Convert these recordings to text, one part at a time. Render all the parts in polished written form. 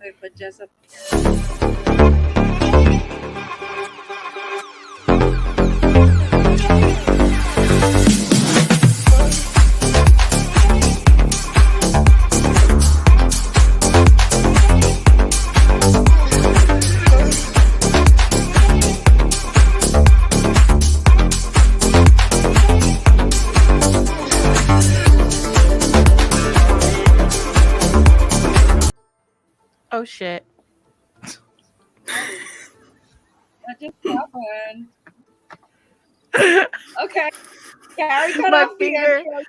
I put Jess up. Oh shit. What just happened? Okay. Carrie cut My off the finger, intro.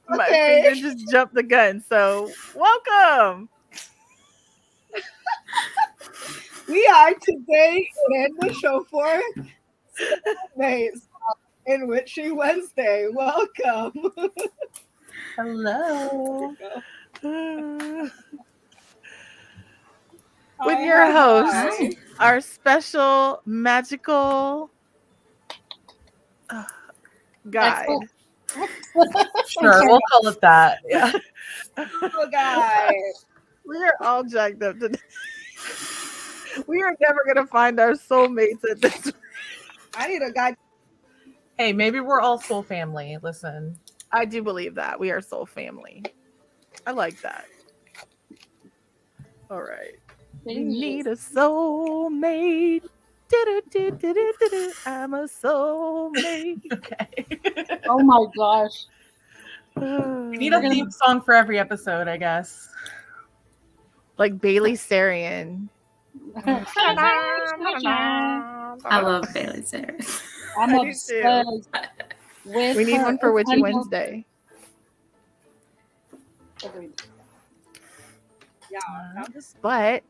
my Okay. finger just jumped the gun. So welcome. We are today in the show for Soulmates in Witchy Wednesday. Welcome. Hello. With your host, our special magical guide. Sure, we'll call it that. Yeah. Guy. We are all jacked up today. We are never gonna find our soulmates at this. I need a guy. Hey, maybe we're all soul family. Listen. I do believe that we are soul family. I like that. All right. We need a soulmate. Do-do-do-do-do-do-do. I'm a soulmate. Okay. Oh my gosh. We need a theme song for every episode, I guess. Like Bailey Sarian. I love Bailey Cyrus. I'm I do obsessed with We need her one for Witchy incredible- Wednesday. Yeah. But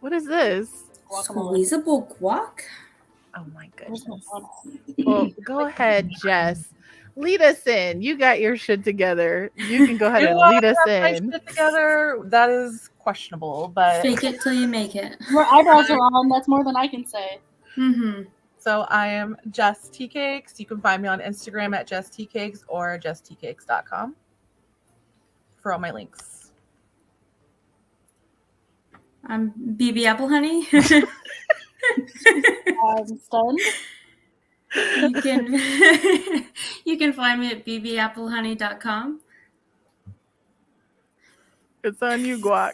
what is this? Squeezable guac? Oh my goodness. Well, go ahead, Jess. Lead us in. You got your shit together. You can go ahead and lead us in. Shit together, that is questionable, but Fake it till you make it. Your eyebrows are on. That's more than I can say. Mm-hmm. so I am Jess Teacakes. You can find me on Instagram at Jess Teacakes or JessTeacakes.com for all my links. I'm BB Apple Honey. I'm stunned. You can find me at bbapplehoney.com. It's on you, Guac.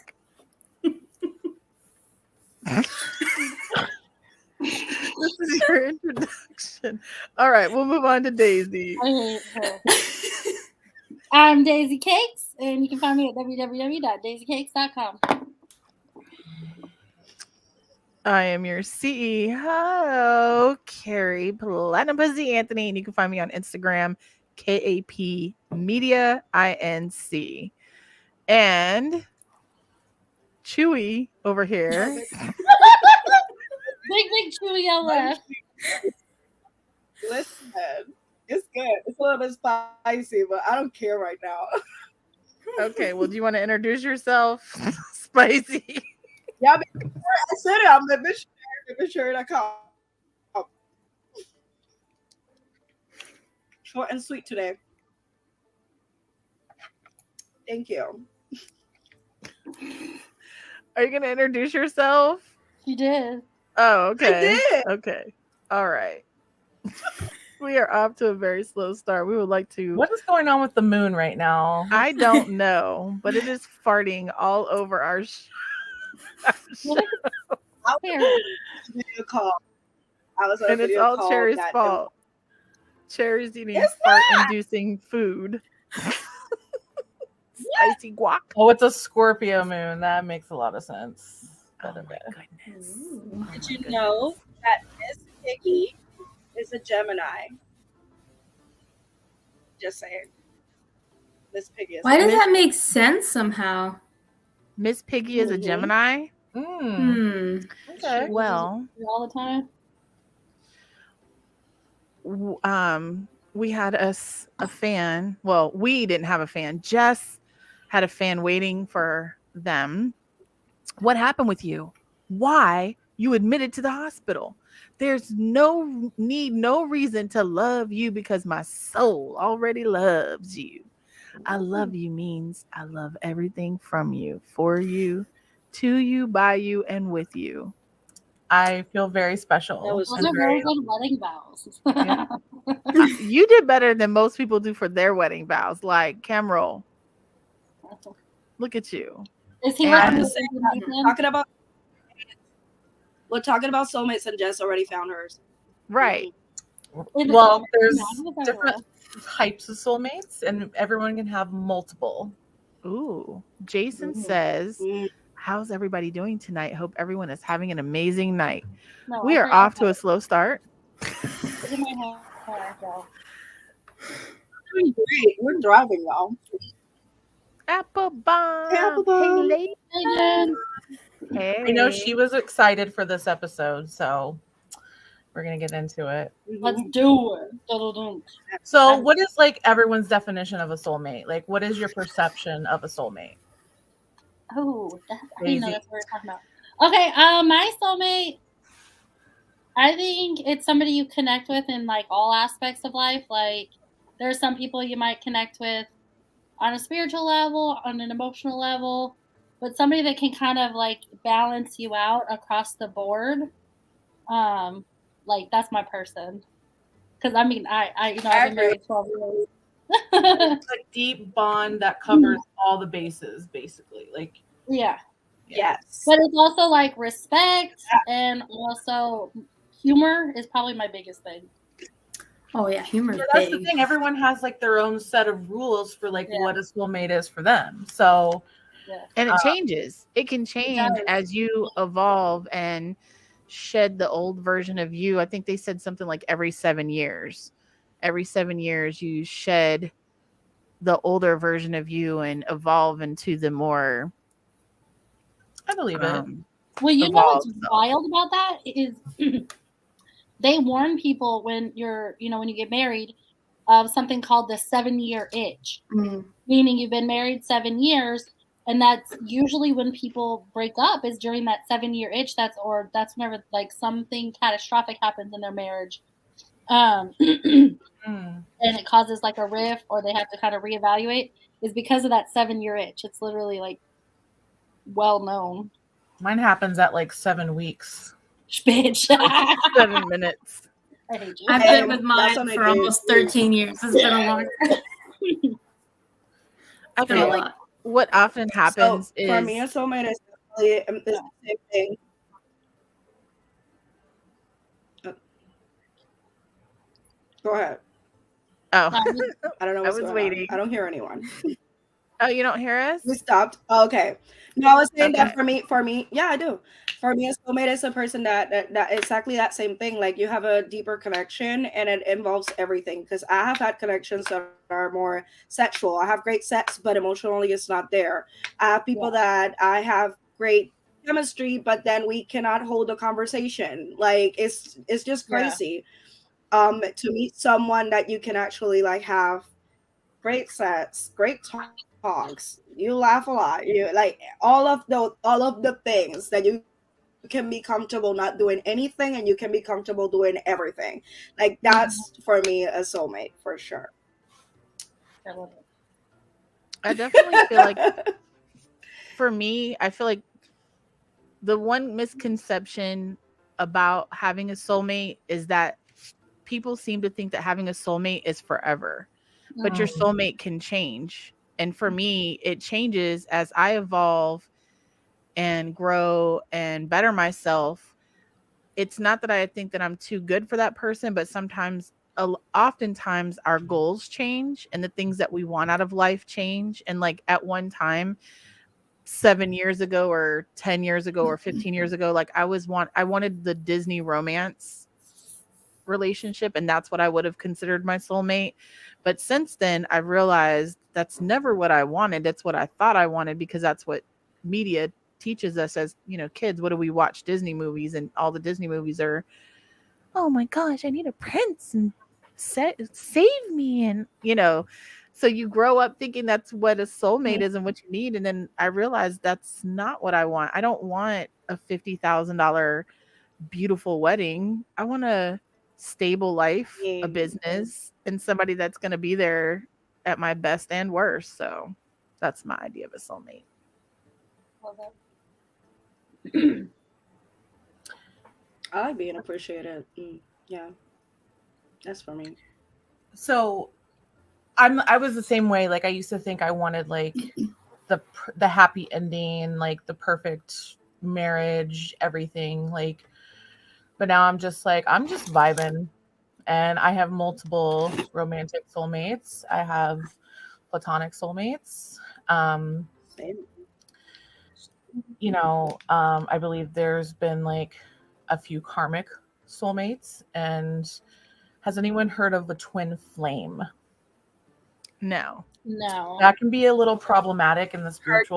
This is your introduction. All right, we'll move on to Daisy. I hate her. I'm Daisy Cakes, and you can find me at www.daisykakes.com. I am your CEO, Carrie Platinum Pussy Anthony, and you can find me on Instagram, KAP Media INC. And Chewy over here. Big Chewy LF. Listen, it's good. It's a little bit spicy, but I don't care right now. Okay, well, do you want to introduce yourself? Spicy. Yeah, I said it. I'm the missionary.com. Short and sweet today. Thank you. Are you going to introduce yourself? You did. Oh, okay. I did. Okay. All right. We are off to a very slow start. We would like to. What is going on with the moon right now? I don't know, but it is farting all over our show. I was on a video call. And it's all Cherry's fault. Cherry's eating fart-inducing food. Spicy guac. Oh, it's a Scorpio moon. That makes a lot of sense. Oh my goodness. Did you know that Miss Piggy is a Gemini? Just saying. Miss Piggy is Why does that make sense somehow? Miss Piggy is a Gemini? Okay. Well, all the time. We had a fan. Well, we didn't have a fan. Jess had a fan waiting for them. What happened with you? Why you admitted to the hospital? There's no need, no reason to love you because my soul already loves you. I love you means I love everything from you, for you, to you, by you, and with you. I feel very special. That was Those and are very, very good wedding vows. Yeah. You did better than most people do for their wedding vows. Like, Camroll, look at you. Is he And- I'm working just with saying, Nathan? talking about soulmates, and Jess already found hers. Right. well, there's Yeah, I different types of soulmates, and everyone can have multiple. Ooh. Jason Mhm. says, Mm. how's everybody doing tonight? Hope everyone is having an amazing night. No, We I are forgot off to a slow start. Look at my hair, y'all. Doing great. We're thriving, y'all. Apple bomb. Apple bomb. Hey, lady. Hey, Jen. Hey. I know she was excited for this episode, so we're gonna get into it. Let's do it. Dun-dun-dun. So, what is like everyone's definition of a soulmate? Like, what is your perception of a soulmate? Oh, I didn't know Daisy. that's what we're talking about. Okay, my soulmate, I think it's somebody you connect with in like all aspects of life. Like, there are some people you might connect with on a spiritual level, on an emotional level, but somebody that can kind of like balance you out across the board. Like that's my person. Because I mean, I've been married 12 years. It's a deep bond that covers all the bases, basically. Like, Yeah. Yes. But it's also like respect and also humor is probably my biggest thing. Oh yeah, humor's that's the big. thing. Everyone has like their own set of rules for like Yeah. what a soulmate is for them. So, And it changes. It can change does. as you evolve and shed the old version of you. I think they said something like every 7 years. Every 7 years, you shed the older version of you and evolve into the more. I believe it. Well, you know what's evolved self. wild about that is they warn people when when you get married of something called the 7-year itch, meaning you've been married 7 years, and that's usually when people break up is during that 7-year itch. That's whenever like something catastrophic happens in their marriage, and it causes like a rift or they have to kind of reevaluate. Is because of that 7-year itch. It's literally like well known. Mine happens at like 7 weeks. Bitch. 7 minutes. I hate you. I've been with mine for almost 13 years. It's been a long time. I Been a feel like lot. what often happens is for me, a soulmate is definitely the same thing. Go ahead. Oh, I don't know what's I was going waiting. on. I don't hear anyone. Oh, you don't hear us? We stopped. Oh, okay. No, I was saying Okay. that for me, yeah, I do. For me, a soulmate is a person that exactly that same thing. Like you have a deeper connection, and it involves everything. Because I have had connections that are more sexual. I have great sex, but emotionally, it's not there. I have people that I have great chemistry, but then we cannot hold a conversation. Like it's just crazy. To meet someone that you can actually like have great sex, great talks, you laugh a lot, you like all of the things that you can be comfortable not doing anything and you can be comfortable doing everything. Like that's for me a soulmate for sure. I definitely feel like for me, I feel like the one misconception about having a soulmate is that people seem to think that having a soulmate is forever, but your soulmate can change. And for me, it changes as I evolve and grow and better myself. It's not that I think that I'm too good for that person, but oftentimes our goals change and the things that we want out of life change. And like at one time, 7 years ago or 10 years ago or 15 years ago, like I wanted the Disney romance relationship, and that's what I would have considered my soulmate. But since then, I realized that's never what I wanted. That's what I thought I wanted, because that's what media teaches us as, kids. What do we watch? Disney movies, and all the Disney movies are, oh my gosh, I need a prince and save me. And, so you grow up thinking that's what a soulmate is and what you need. And then I realized that's not what I want. I don't want a $50,000 beautiful wedding. I want a stable life, a business, and somebody that's going to be there at my best and worst. So that's my idea of a soulmate. I like being appreciated. Yeah, that's for me. So I was the same way. Like I used to think I wanted like the happy ending, like the perfect marriage, everything. Like, but now I'm just like I'm just vibing, and I have multiple romantic soulmates. I have platonic soulmates. Same. I believe there's been like a few karmic soulmates. And has anyone heard of the twin flame? No. No. That can be a little problematic in the Heard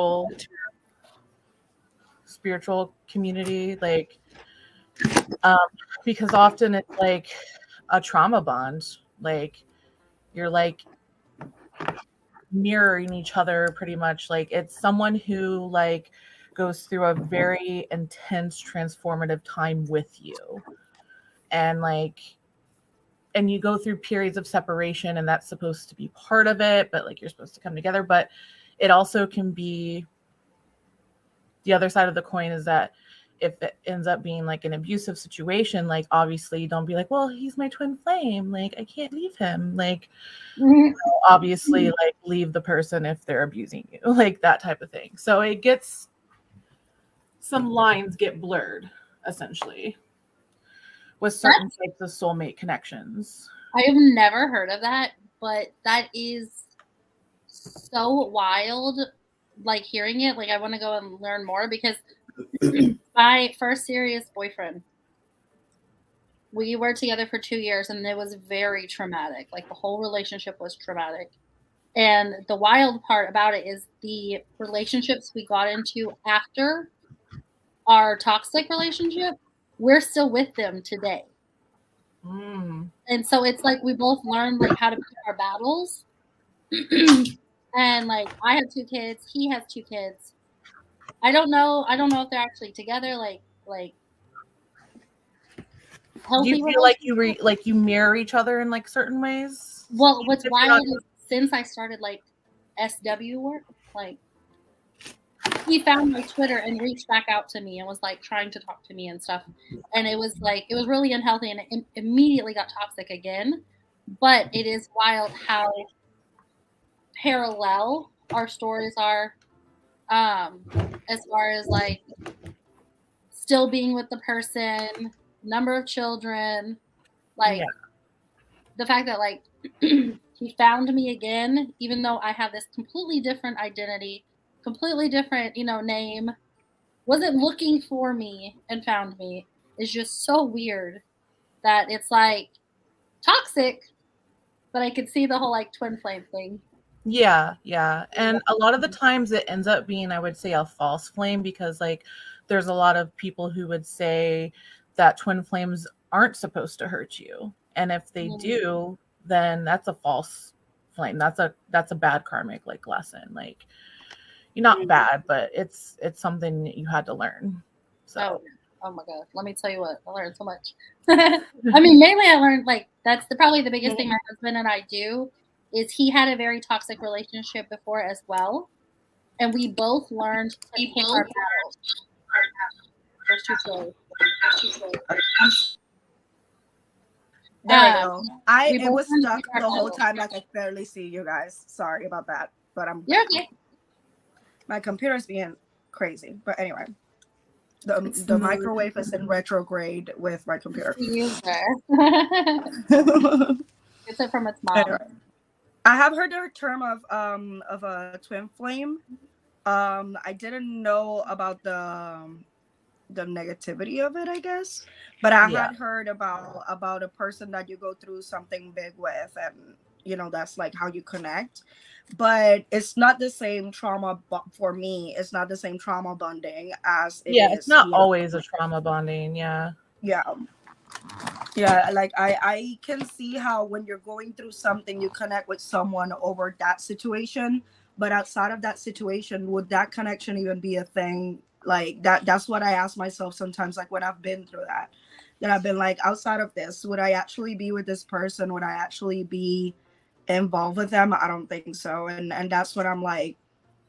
spiritual community, like because often it's like a trauma bond. Like you're like mirroring each other pretty much. Like it's someone who like goes through a very intense transformative time with you, and you go through periods of separation, and that's supposed to be part of it, but like you're supposed to come together. But it also can be the other side of the coin, is that if it ends up being like an abusive situation, like obviously don't be like, well, he's my twin flame, like I can't leave him. Like obviously like leave the person if they're abusing you, like that type of thing. So it gets, some lines get blurred essentially with certain types of soulmate connections. I have never heard of that, but that is so wild. Like hearing it, like I want to go and learn more, because my first serious boyfriend, we were together for 2 years, and it was very traumatic. Like the whole relationship was traumatic. And the wild part about it is the relationships we got into after our toxic relationship, we're still with them today. And so it's like we both learned like how to pick our battles. And like I have 2 kids, he has 2 kids. I don't know if they're actually together, like healthy. Do you feel like you mirror each other in like certain ways? Well, what's wild is since I started like SW work, like he found my Twitter and reached back out to me and was like trying to talk to me and stuff. And it was really unhealthy, and it immediately got toxic again. But it is wild how parallel our stories are, as far as like still being with the person, number of children, like the fact that like he found me again, even though I have this completely different identity, completely different, name, wasn't looking for me and found me, is just so weird that it's like toxic, but I could see the whole like twin flame thing. Yeah. And a lot of the times it ends up being, I would say, a false flame, because like there's a lot of people who would say that twin flames aren't supposed to hurt you. And if they do, then that's a false flame. That's a bad karmic like lesson. Like you're not bad, but it's something that you had to learn. So oh my god, let me tell you what, I learned so much. I mean, mainly I learned like that's probably the biggest thing my husband and I do is he had a very toxic relationship before as well, and we both learned to pick our battles. There's 2 stories. There we go. It was stuck the whole time. Like I barely see you guys. Sorry about that, but you're okay. My computer's being crazy, but anyway, the microwave is in retrograde with my computer. It's it from its mom. Anyway, I have heard the term of a twin flame. I didn't know about the negativity of it, I guess, but I had heard about a person that you go through something big with, and that's like how you connect. But it's not the same trauma. For me, it's not the same trauma bonding as it is. It's not always a trauma bonding. Yeah. Like I can see how when you're going through something, you connect with someone over that situation, but outside of that situation, would that connection even be a thing? Like that's what I ask myself sometimes, like when I've been through that I've been like, outside of this, would I actually be with this person? Would I actually be involved with them? I don't think so. And that's what I'm like,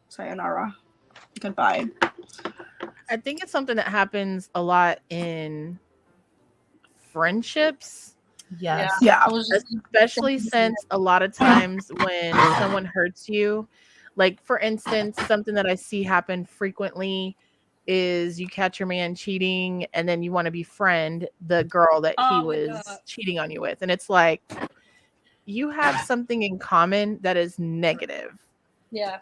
sayonara, goodbye. I think it's something that happens a lot in friendships. Yes. Yeah. Especially since a lot of times when someone hurts you, like for instance, something that I see happen frequently is you catch your man cheating and then you want to befriend the girl that he was cheating on you with. And it's like, you have something in common that is negative. Yeah.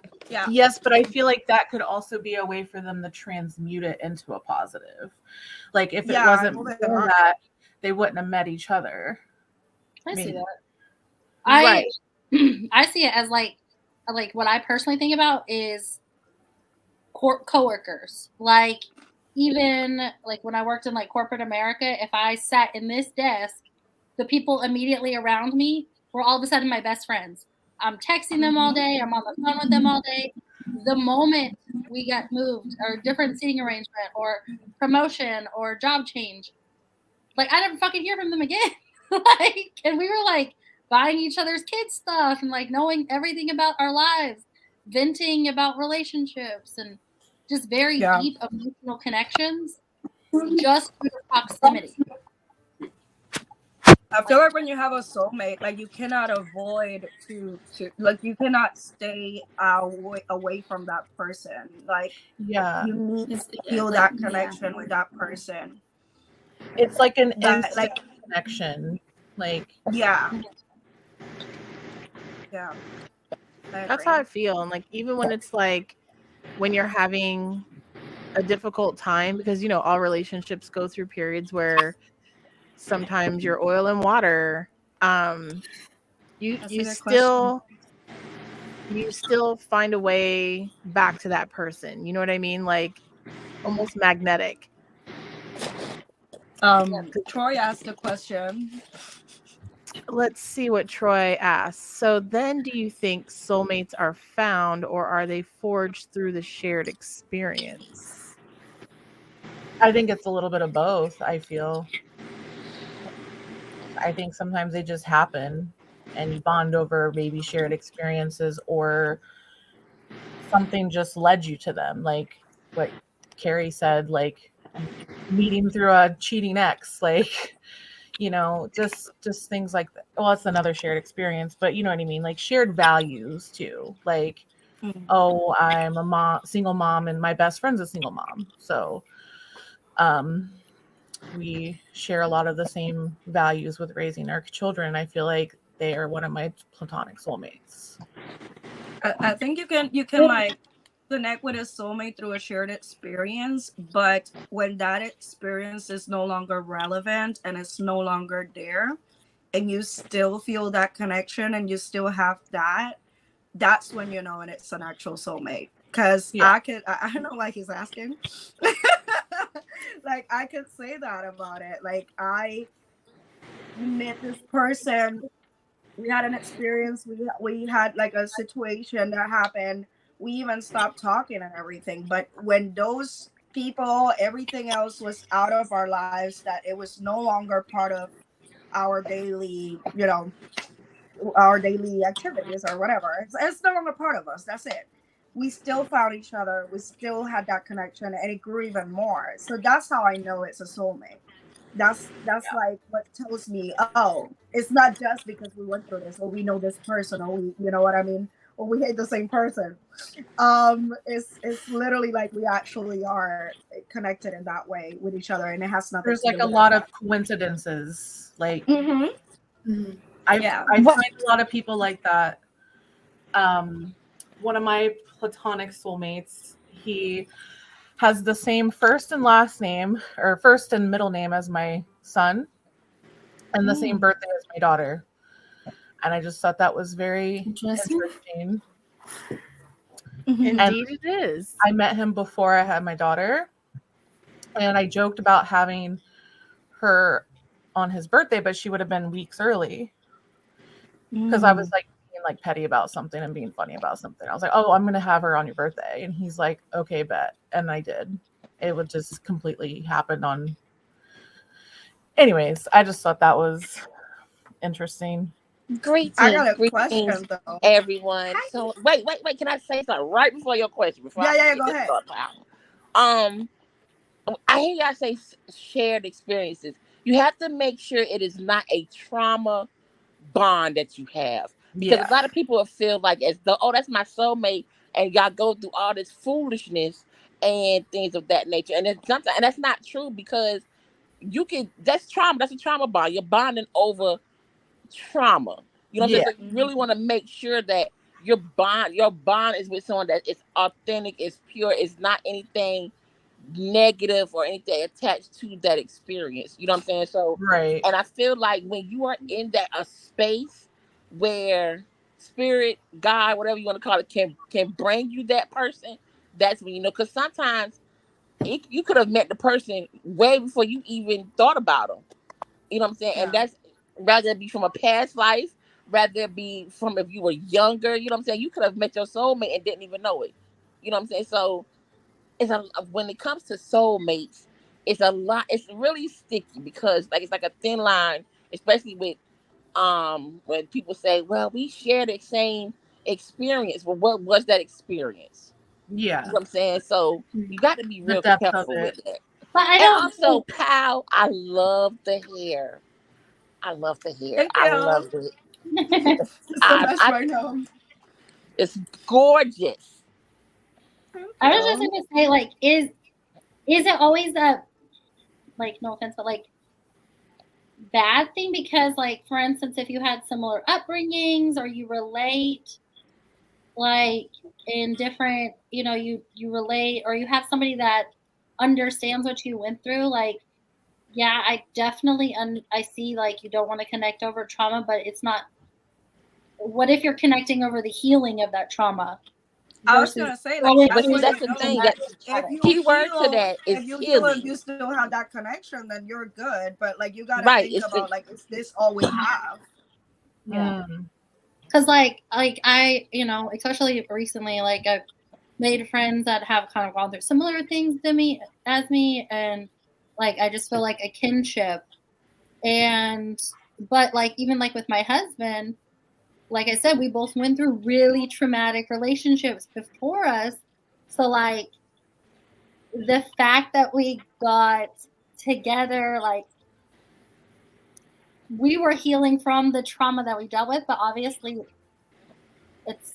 Yes, but I feel like that could also be a way for them to transmute it into a positive. Like if it wasn't for that, they wouldn't have met each other. I see that. Right. I see it as like what I personally think about is coworkers. Like even like when I worked in like corporate America, if I sat in this desk, the people immediately around me were all of a sudden my best friends. I'm texting them all day. I'm on the phone with them all day. The moment we got moved or different seating arrangement or promotion or job change, like I never fucking hear from them again. Like, and we were like buying each other's kids stuff and like knowing everything about our lives, venting about relationships and just very deep emotional connections just through proximity. I feel like when you have a soulmate, like you cannot avoid to like you cannot stay away from that person. Like you need to feel that connection with that person. It's like an instant connection. Like yeah. That's how I feel. And like even when it's like when you're having a difficult time, because you know all relationships go through periods where sometimes you're oil and water. You still find a way back to that person. You know what I mean? Like almost magnetic. Troy asked a question. Let's see what Troy asked. So then do you think soulmates are found or are they forged through the shared experience? I think it's a little bit of both, I feel. I think sometimes they just happen and you bond over maybe shared experiences or something just led you to them. Like what Carrie said, like meeting through a cheating ex, like, you know, just things like that. Well, it's another shared experience, but you know what I mean? Like shared values too. Like, oh, I'm a single mom and my best friend's a single mom. So, we share a lot of the same values with raising our children. I feel like they are one of my platonic soulmates. I think you can like connect with a soulmate through a shared experience, but when that experience is no longer relevant and it's no longer there, and you still feel that connection and you still have that, that's when you know and it's an actual soulmate. Because I don't know why he's asking. Like I could say that about it. Like I met this person, we had an experience, we had like a situation that happened, we even stopped talking and everything, but when those people, everything else was out of our lives, that it was no longer part of our daily, you know, our daily activities or whatever, it's no longer part of us, that's it. We still found each other, we still had that connection, and it grew even more. So that's how I know it's a soulmate. That's like what tells me, oh, it's not just because we went through this or we know this person or we, you know what I mean, or we hate the same person. It's literally like we actually are connected in that way with each other, and it has nothing. There's like a lot of coincidences. Like I find a lot of people like that. One of my platonic soulmates, he has the same first and last name, or first and middle name as my son, and the same birthday as my daughter. And I just thought that was very interesting. Indeed, it is. I met him before I had my daughter, and I joked about having her on his birthday, but she would have been weeks early because I was like being like petty about something and being funny about something. I was like, "Oh, I'm gonna have her on your birthday," and he's like, "Okay, bet," and I did. It would just completely happen on. Anyways, I just thought that was interesting. Greetings, I got a question though, everyone. So wait. Can I say something right before your question? Yeah, go ahead. I hear y'all say shared experiences. You have to make sure it is not a trauma bond that you have, because Yeah. a lot of people will feel like as though, oh, that's my soulmate, and y'all go through all this foolishness and things of that nature, and it's sometimes, and that's not true, because that's trauma. That's a trauma bond. You're bonding over trauma. You know what I'm Yeah. saying? So you really want to make sure that your bond is with someone that is authentic, is pure, is not anything negative or anything attached to that experience. You know what I'm saying? So, Right. and I feel like when you are in that a space where spirit, God, whatever you want to call it, can bring you that person, that's when you know. Because sometimes you could have met the person way before you even thought about them. You know what I'm saying? And Yeah. that's rather it be from a past life, rather it be from if you were younger. You know what I'm saying? You could have met your soulmate and didn't even know it. You know what I'm saying? So when it comes to soulmates, it's a lot. It's really sticky because it's like a thin line, especially with when people say, "Well, we share the same experience." Well, what was that experience? Yeah. You know what I'm saying? So you got to be The real depth of careful with it. that. But I And don't also, know. pal, I love the hair. I love the hair. Thank I love you. it. It's the best right now. It's gorgeous. Thank I was just you. gonna say, like, is it always a, like, no offense, but like bad thing? Because, like, for instance, if you had similar upbringings or you relate, like, in different, you relate, or you have somebody that understands what you went through, like, yeah, I definitely I see, like, you don't want to connect over trauma, but it's not. What if you're connecting over the healing of that trauma I was versus gonna say, like, going But as see, through what that's you the something thing. know, That that's if traumatic? you key word to heal, that is if you heal and healing. you still have that connection, then you're good. But like, you gotta Right. think It's the about, like, is this all we have? Yeah. Mm. Because, like I, especially recently, like, I've made friends that have kind of gone through similar things to me as me, and like I just feel like a kinship. And but like even like with my husband, like I said, we both went through really traumatic relationships before us. So like the fact that we got together, like we were healing from the trauma that we dealt with, but obviously it's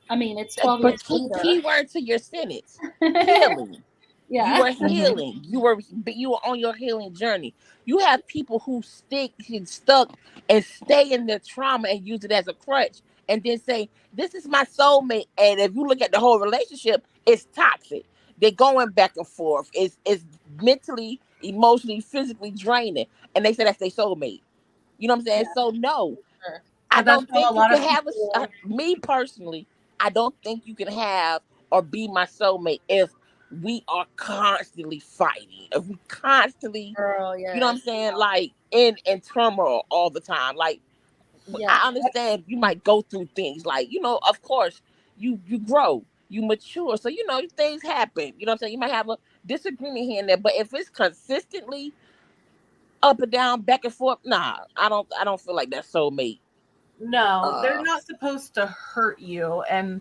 it's 12 but years key later. word to your sentence: healing. You Yeah. were healing. You were on your healing journey. You have people who stuck and stay in their trauma and use it as a crutch, and then say, "This is my soulmate." And if you look at the whole relationship, it's toxic. They're going back and forth. It's mentally, emotionally, physically draining, and they say that's their soulmate. You know what I'm saying? So no, Sure. I But that's don't how a think you lot can of have people. me personally. I don't think you can have or be my soulmate if we are constantly fighting. If we constantly, Girl, you know what I'm yes. saying, like in turmoil all the time. Like Yeah. I understand you might go through things. Like of course you grow, you mature. So things happen. You know what I'm saying. You might have a disagreement here and there, but if it's consistently up and down, back and forth, nah, I don't feel like that's soulmate. No, they're Uh, not supposed to hurt you. And,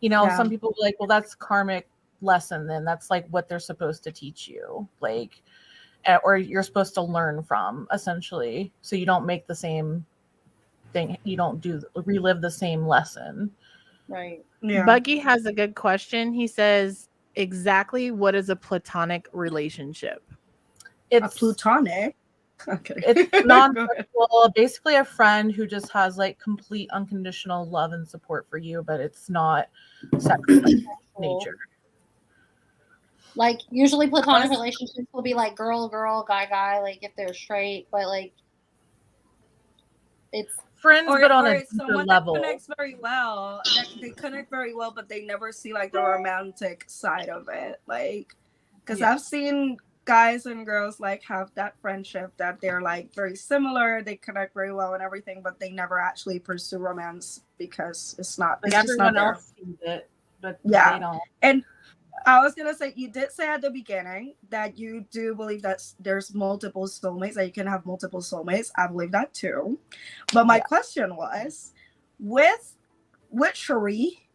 Yeah. some people are like, well, that's karmic lesson. Then that's like what they're supposed to teach you. Like, or you're supposed to learn from essentially. So you don't make the same thing. You don't relive the same lesson. Right. Yeah. Buggy has a good question. He says, exactly what is a platonic relationship? A It's plutonic. Okay. it's Go ahead. non-sexual, basically a friend who just has like complete unconditional love and support for you, but it's not sexual in nature. Like usually platonic relationships will be like girl, girl, guy, guy, like if they're straight, but like it's Friends, but on a Or deeper someone that level. connects very well. That they connect very well, but they never see like the romantic side of it. Like, because Yeah. I've seen guys and girls like have that friendship that they're like very similar. They connect very well and everything, but they never actually pursue romance because it's not. Like It's just not everyone there. else sees it, but Yeah. they don't. And I was gonna say, you did say at the beginning that you do believe that there's multiple soulmates, that you can have multiple soulmates. I believe that too. But my question was, with witchery,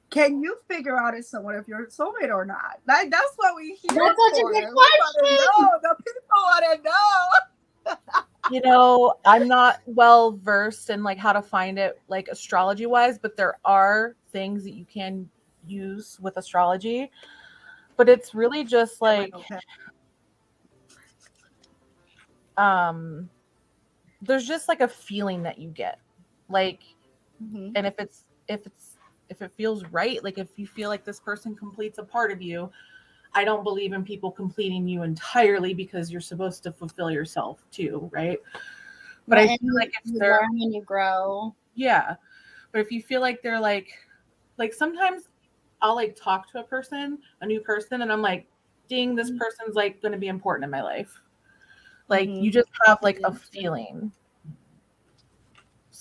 can you figure out if someone if you're a soulmate or not? Like that's what we hear That's such a for. good We want to question. know. The people want to know. You know, I'm not well versed in like how to find it like astrology wise, but there are things that you can use with astrology. But it's really just like Okay. there's just like a feeling that you get. Like Mhm. and if it feels right, like if you feel like this person completes a part of you, I don't believe in people completing you entirely because you're supposed to fulfill yourself too, right? But I And feel like if you they're learn and you grow. yeah, but if you feel like they're like sometimes I'll like talk to a new person, and I'm like, ding, this person's like going to be important in my life. Like Mhm. you just have like a feeling.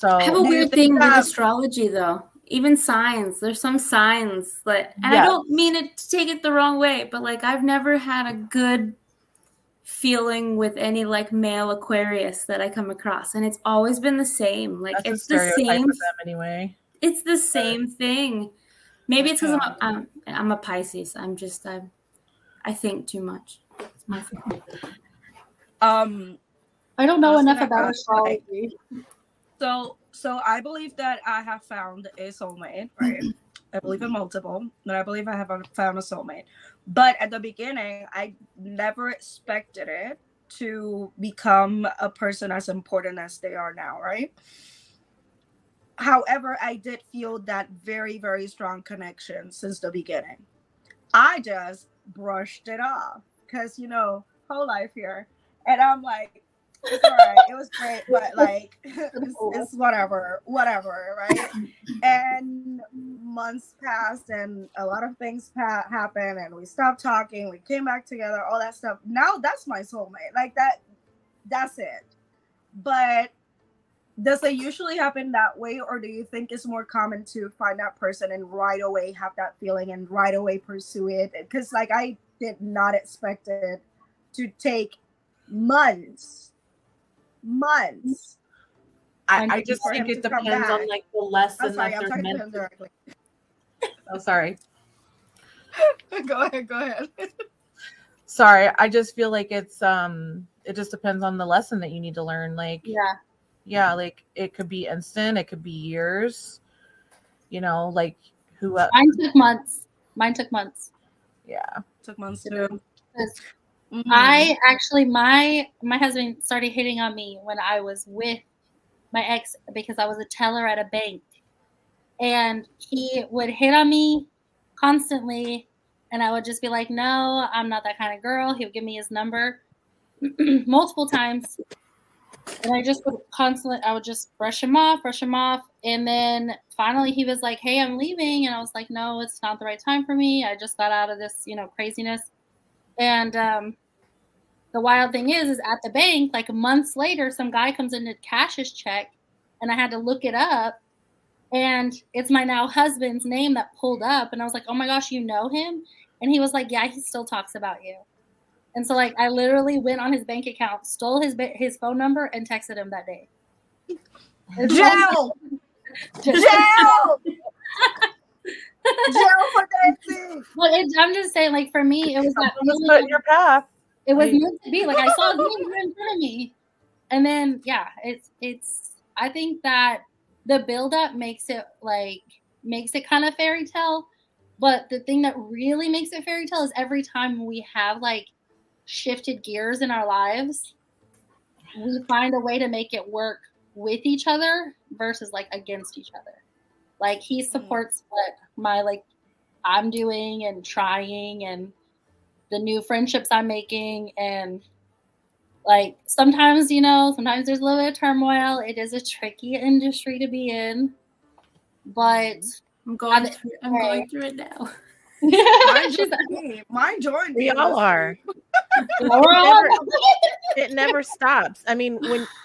I have So a Do you weird think thing with that? astrology though. Even signs. There's some signs that, and I yes, don't mean it to take it the wrong way, but like I've never had a good feeling with any like male Aquarius that I come across, and it's always been the same. Like that's a it's the stereotype same. of them anyway. It's the same thing. Maybe it's because Okay. I'm a Pisces. I think too much. It's my fault. I don't I know was enough gonna about ask, like, astrology. so I believe that I have found a soulmate, right? I believe in multiple, but I believe I have found a soulmate. But at the beginning, I never expected it to become a person as important as they are now, right? However, I did feel that very, very strong connection since the beginning. I just brushed it off because, whole life here. And I'm like, it's all right. It was great, but like, it's whatever, right? And months passed and a lot of things happened and we stopped talking. We came back together, all that stuff. Now that's my soulmate. Like that's it. But does it usually happen that way, or do you think it's more common to find that person and right away have that feeling and right away pursue it? Because like I did not expect it to take months, months I just for think him it to come depends on back. like the I'm lesson sorry, that I'm they're talking to meant him to. directly. Oh, sorry. Go ahead. Sorry, I just feel like it just depends on the lesson that you need to learn. Like Yeah. like it could be instant, it could be years, like who Mine took months. yeah. Took months too. Mm-hmm. I actually my husband started hitting on me when I was with my ex because I was a teller at a bank. And he would hit on me constantly and I would just be like, "No, I'm not that kind of girl." He would give me his number multiple times. And I would just brush him off. And then finally he was like, "Hey, I'm leaving." And I was like, "No, it's not the right time for me. I just got out of this, craziness." And the wild thing is at the bank, like months later, some guy comes in to cash his check and I had to look it up. And it's my now husband's name that pulled up. And I was like, "Oh my gosh, you know him?" And he was like, "Yeah, he still talks about you." And so like I literally went on his bank account, stole his phone number, and texted him that day. Jail! Jail! Jail for dancing! But I'm just saying, like for me, it was that Someone was feeling. put in your path. It was meant to be. Like I saw his name right in front of me, and then yeah, it's. I think that the buildup makes it kind of fairy tale, but the thing that really makes it fairy tale is every time we have like shifted gears in our lives, we find a way to make it work with each other versus like against each other. Like he supports what I'm doing and trying and the new friendships I'm making. And like sometimes there's a little bit of turmoil. It is a tricky industry to be in, but I'm going through it now. Mine joined. We all are. It never stops. I mean,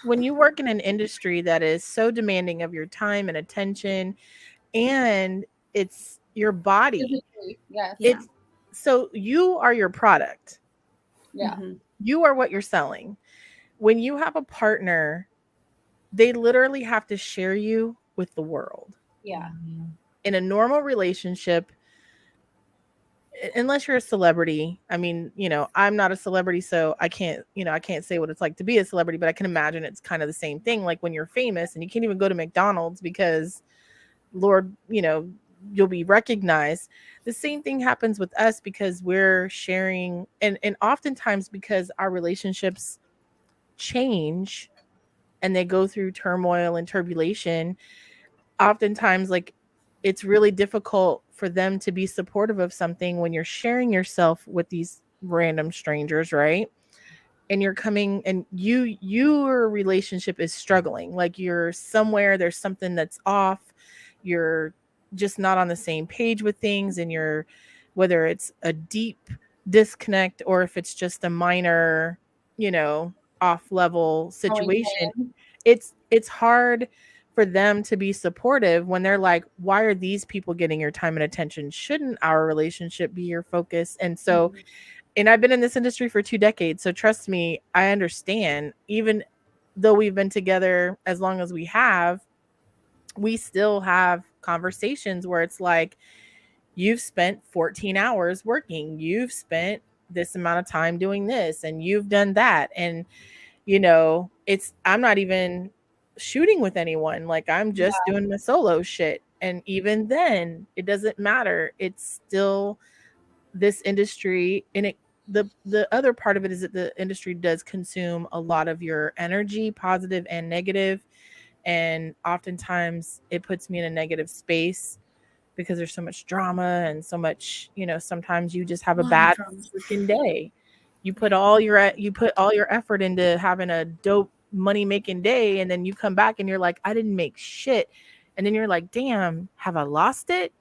when you work in an industry that is so demanding of your time and attention, and it's your body, yes. So you are your product. Yeah. Mm-hmm. You are what you're selling. When you have a partner, they literally have to share you with the world. Yeah. in a normal relationship, unless you're a celebrity, I mean, I'm not a celebrity, so I can't say what it's like to be a celebrity, but I can imagine it's kind of the same thing. Like when you're famous and you can't even go to McDonald's because Lord, you'll be recognized. The same thing happens with us because we're sharing, and oftentimes because our relationships change and they go through turmoil and turbulation, oftentimes like it's really difficult for them to be supportive of something when you're sharing yourself with these random strangers, right? And you're coming and your relationship is struggling, like you're somewhere, there's something that's off, you're just not on the same page with things, and you're, whether it's a deep disconnect or if it's just a minor, off level situation, it's hard for them to be supportive when they're like, why are these people getting your time and attention? Shouldn't our relationship be your focus? And so, and I've been in this industry for 2 decades. So trust me, I understand, even though we've been together as long as we have, we still have conversations where it's like, you've spent 14 hours working, you've spent this amount of time doing this, and you've done that. And I'm not even shooting with anyone. Like I'm just doing my solo shit. And even then, it doesn't matter. It's still this industry. And the other part of it is that the industry does consume a lot of your energy, positive and negative. And oftentimes it puts me in a negative space because there's so much drama and so much, sometimes you just have a bad freaking day. You put all your effort into having a dope money making day, and then you come back and you're like, I didn't make shit. And then you're like, damn, have I lost it?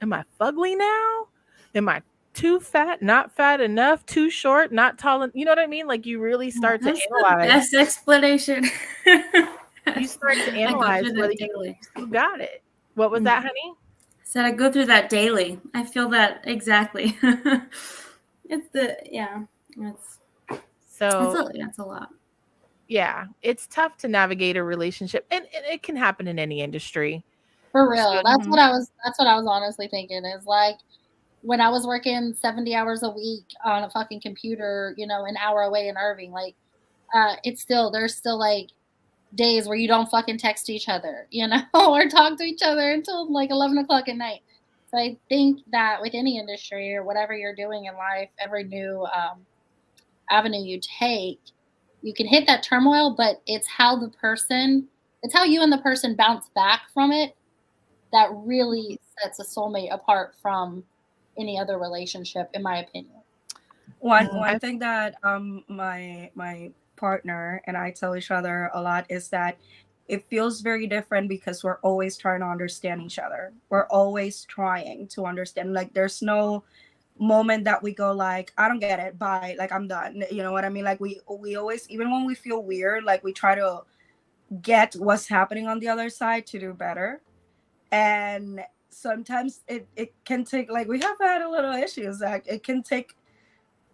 Am I fugly now? Am I too fat, not fat enough, too short, not tall? You know what I mean? Like you really start to analyze. The best explanation. You start to analyze whether you still got it. What was that, honey? Said I go through that daily. I feel that exactly. It's a lot. Yeah, it's tough to navigate a relationship, and it can happen in any industry. For real. So, that's what I was honestly thinking, is like when I was working 70 hours a week on a fucking computer, an hour away in Irving, like there's still like days where you don't fucking text each other, or talk to each other until like 11 o'clock at night. So I think that with any industry or whatever you're doing in life, every new avenue you take, you can hit that turmoil, but it's how you and the person bounce back from it that really sets a soulmate apart from any other relationship, in my opinion. One thing that my partner and I tell each other a lot is that it feels very different because we're always trying to understand each other. We're always trying to understand. Like there's no moment that we go like, I don't get it, bye, like I'm done. You know what I mean? Like we always, even when we feel weird, like we try to get what's happening on the other side to do better. And sometimes it can take, like we have had a little issues, like it can take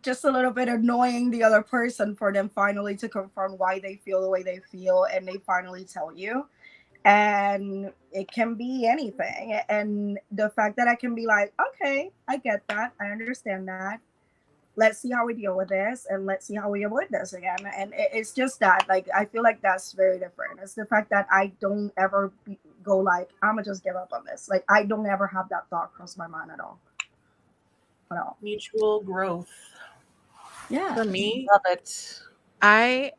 just a little bit annoying the other person for them finally to confirm why they feel the way they feel, and they finally tell you. And it can be anything. And the fact that I can be like, okay, I get that, I understand that, let's see how we deal with this, and let's see how we avoid this again. And it's just that, like, I feel like that's very different. It's the fact that I don't ever go like, I'm gonna just give up on this. Like I don't ever have that thought cross my mind at all. Mutual growth. Yeah, for me, love it. I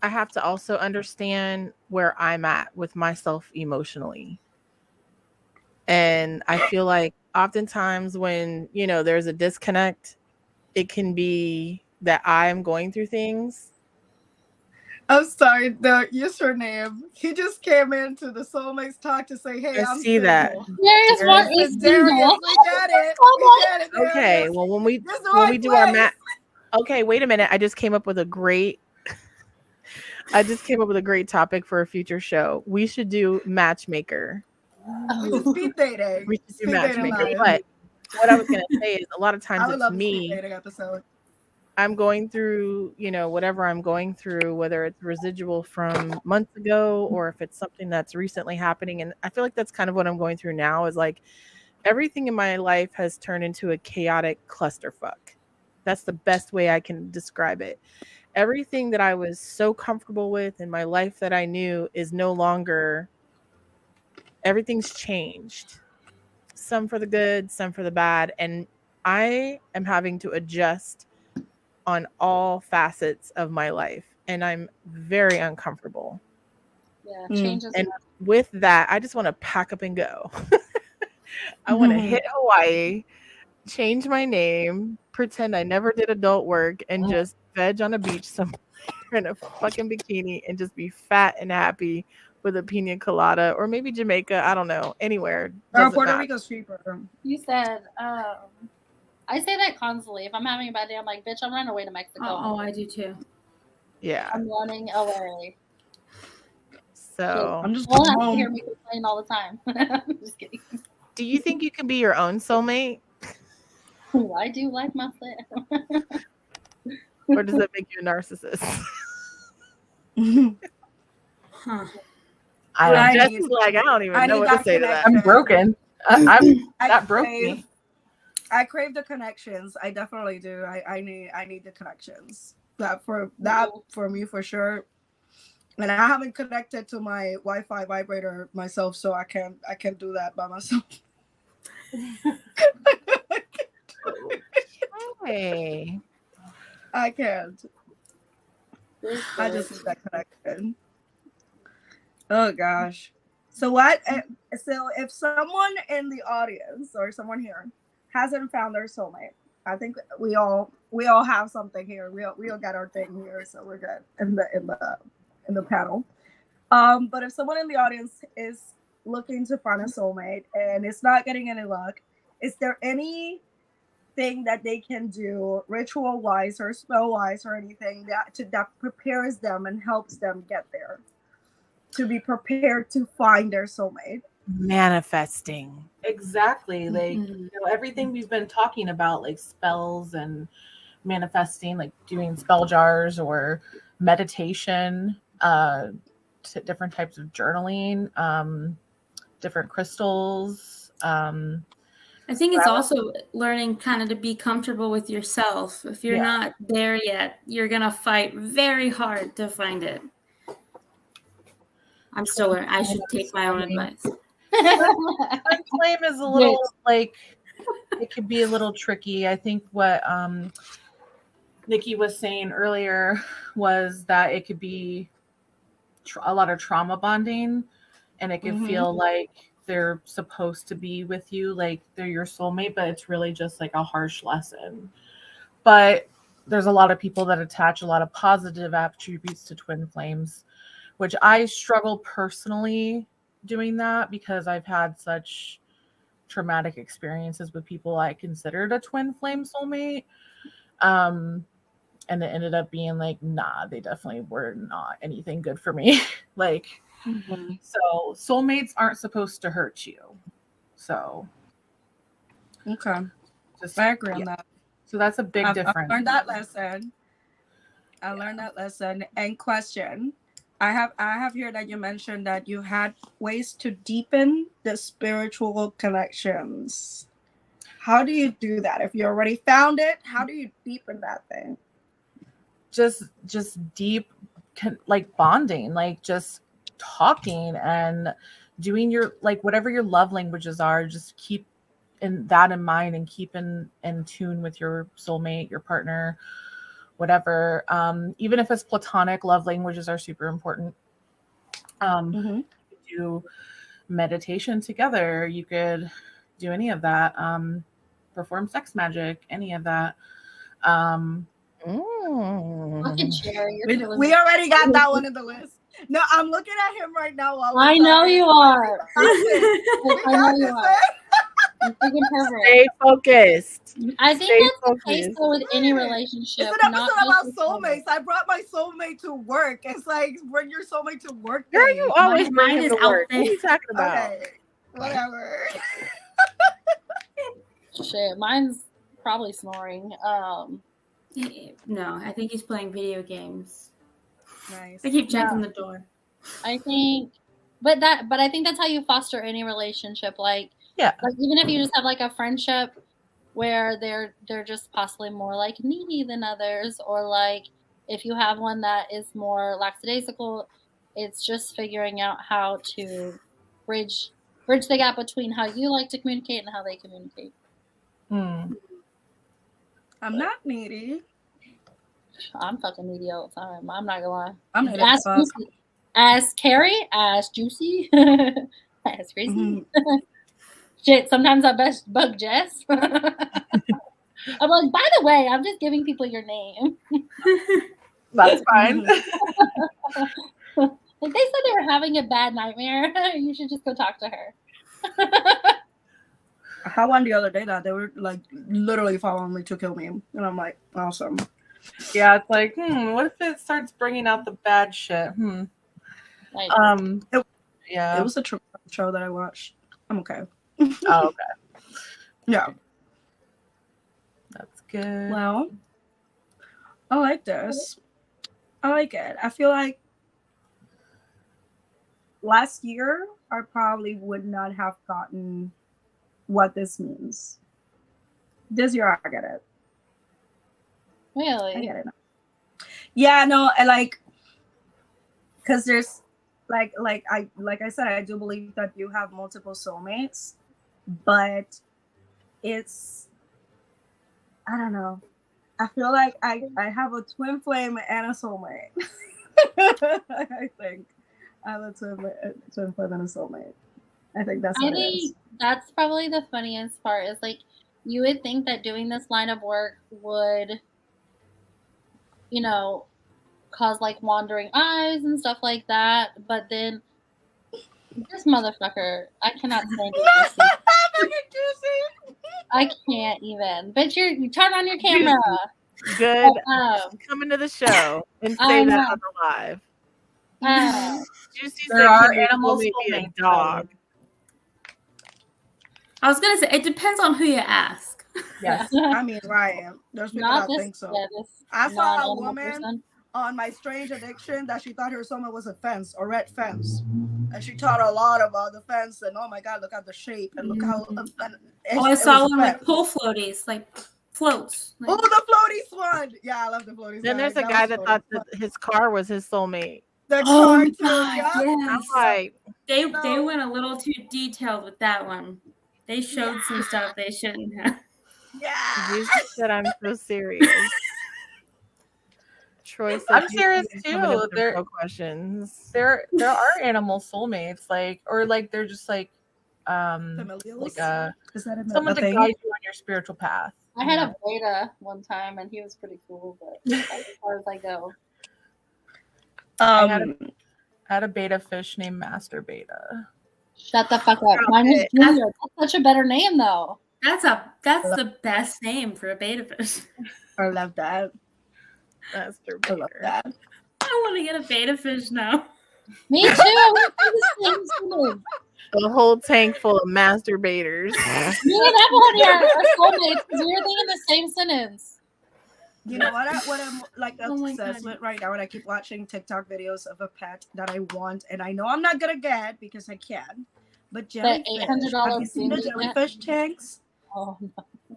have to also understand where I'm at with myself emotionally. And I feel like oftentimes when, there's a disconnect, it can be that I'm going through things. I'm sorry, the username, he just came into the Soulmates Talk to say, hey, I'm see that. Darius is Darius, we got it. Okay, well, when we do our okay, wait a minute. I just came up with a great topic for a future show. We should do matchmaker. Speed dating. We should do matchmaker. But what I was gonna say is, a lot of times it's me. Dating episode. I'm going through, whatever I'm going through, whether it's residual from months ago or if it's something that's recently happening. And I feel like that's kind of what I'm going through now is like everything in my life has turned into a chaotic clusterfuck. That's the best way I can describe it. Everything that I was so comfortable with in my life that I knew is no longer, everything's changed. Some for the good, some for the bad. And I am having to adjust on all facets of my life. And I'm very uncomfortable. Yeah, changes. And with that, I just want to pack up and go. I want to hit Hawaii, change my name, pretend I never did adult work, and just veg on a beach somewhere in a fucking bikini and just be fat and happy with a pina colada, or maybe Jamaica. I don't know, anywhere. Or Puerto Rico's cheaper. You said, I say that constantly. If I'm having a bad day, I'm like, bitch, I'm running away to Mexico. Oh, I do too. Yeah. I'm running away. So I'm just going home. Hear me complain all the time. I'm just kidding. Do you think you can be your own soulmate? I do like myself. Or does that make you a narcissist? Huh. I don't even know what to say to that. I'm broken. That broke me. I crave the connections. I definitely do. I need the connections. That for me for sure. And I haven't connected to my Wi-Fi vibrator myself, so I can't do that by myself. Hey. I can't. I just need that connection. Oh gosh. So what? So if someone in the audience or someone here hasn't found their soulmate, I think we all have something here. We all got our thing here, so we're good in the panel. But if someone in the audience is looking to find a soulmate and it's not getting any luck, is there anything that they can do ritual wise or spell wise or anything that prepares them and helps them get there, to be prepared to find their soulmate? Manifesting. Exactly. Like, everything we've been talking about, like spells and manifesting, like doing spell jars or meditation, different types of journaling, different crystals. I think it's also learning kind of to be comfortable with yourself. If you're not there yet, you're going to fight very hard to find it. I'm still learning. I should take my own advice. Twin flame is a little like, it could be a little tricky. I think what Nikki was saying earlier was that it could be a lot of trauma bonding, and it could feel like they're supposed to be with you, like they're your soulmate, but it's really just like a harsh lesson. But there's a lot of people that attach a lot of positive attributes to twin flames, which I struggle personally doing that because I've had such traumatic experiences with people I considered a twin flame soulmate. And it ended up being like, nah, they definitely were not anything good for me. Like, so soulmates aren't supposed to hurt you. So, okay, I agree on that. So that's a big difference. I learned that lesson. And question, I have here that you mentioned that you had ways to deepen the spiritual connections. How do you do that? If you already found it, how do you deepen that thing? Just deep, like bonding, like just talking and doing your, like, whatever your love languages are, just keep that in mind and keep in tune with your soulmate, your partner, whatever. Even if it's platonic, love languages are super important. Do meditation together. You could do any of that. Perform sex magic, any of that. We already got that one in the list. No, I'm looking at him right now. I know you are. I know you are. Stay focused. I think that's the case though with any relationship. It's an episode about soulmates. I brought my soulmate to work. It's like bring your soulmate to work. Girl, you always bring him to work. What are you talking about? Okay, whatever. Shit, mine's probably snoring. No, I think he's playing video games. Nice. I keep checking the door. I think, but I think that's how you foster any relationship. Like even if you just have like a friendship where they're just possibly more like needy than others, or like if you have one that is more lackadaisical, it's just figuring out how to bridge the gap between how you like to communicate and how they communicate. Mm. I'm not needy. I'm fucking needy all the time. I'm not gonna lie. I'm needy as fuck. Ask Carrie, ask Juicy, ask Gracie. Shit, sometimes I best bug Jess. I'm like, by the way, I'm just giving people your name. That's fine. Like they said they were having a bad nightmare. You should just go talk to her. I had one the other day that they were like literally following me to kill me, and I'm like, awesome. Yeah, it's like, what if it starts bringing out the bad shit? Like, It was a true show that I watched. I'm okay. Oh, okay. Yeah. That's good. Well, I like this. I like it. I feel like last year I probably would not have gotten what this means. This year I get it. really? I get it. Yeah, no, I like, because there's like I said, I do believe that you have multiple soulmates, but it's, I don't know. I feel like I have a twin flame and a soulmate. I think I have a twin flame and a soulmate. I think that's what it is. That's probably the funniest part is like you would think that doing this line of work would, you know, cause like wandering eyes and stuff like that, but then this motherfucker, I cannot stand it. I can't even. But you turn on your camera. Good. Come into the show and say that on the live. Juicy there are animals be a dog. I was gonna say it depends on who you ask. Yes. I mean, Ryan, there's people that think so. I saw a woman on My Strange Addiction that she thought her soulmate was a fence, a red fence, and she taught a lot about the fence. And oh my god, look at the shape and look how. I saw one with pull floaties, like floats. Like, oh, the floaties one! Yeah, I love the floaties. Then there's a guy that thought that his car was his soulmate. The car too. Yes. Right. They went a little too detailed with that one. They showed some stuff they shouldn't have. Yeah. You said I'm so serious. Troy said I'm serious too. There questions. There are animal soulmates, like, or like they're just like Familials? Is that someone to guide you on your spiritual path. I had a beta one time and he was pretty cool, but as far as I go. I had a beta fish named Master Beta. Shut the fuck up. Mine is Junior. That's such a better name though. That's the best name for a beta fish. I love that. Master I love that. I want to get a beta fish now. Me too. A whole tank full of masturbators. Me and Evelyn here are soulmates because we were thinking the same sentence. You know what I'm like obsessed with right now, and I keep watching TikTok videos of a pet that I want, and I know I'm not gonna get because I can. But jellyfish. $800 Have you seen the jellyfish tanks? Oh no.